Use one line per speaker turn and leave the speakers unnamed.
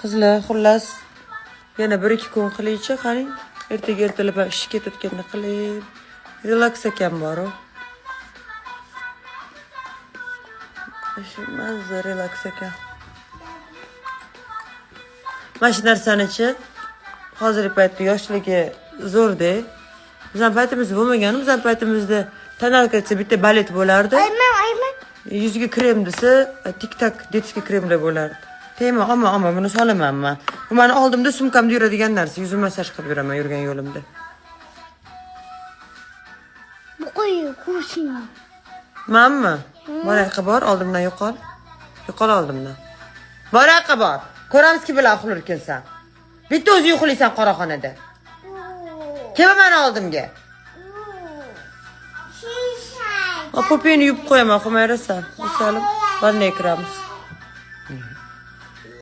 Qizlar, xullas yana 1-2 kun qilaychi, qani. Ertaga ertalab ishga ketayotganda qilib. Relaks ekan bor-ku. Mazza relaks ekan. Mana shu narsani-chi hozirgi paytda yoshligi zo'rda. Bizning paytimizda bo'lmagan, bizning paytimizda tonalkacha bitta balet bo'lardi.
Ayman.
Yuziga krem desa, tik-tak detskiy kremlar bo'lardi. Tema, ammo buni solaman men. Bu meni oldimda sumkamda yuradigan narsa, yuzimni massaj qilib yuraman yurgan yo'limda.
Bu qo'ying.
Manmi? Boraqa bor, oldimdan yo'qol. Yo'qol oldimdan. Boraqa bor. Ko'ramizki bilan uxlar ekansan. Bitta o'zi uxlaysan qoraxonada. Kelma meni oldimga. Popeni yuvib qo'yaman, qo'mayrasan. Misalim, vannaga kiramiz.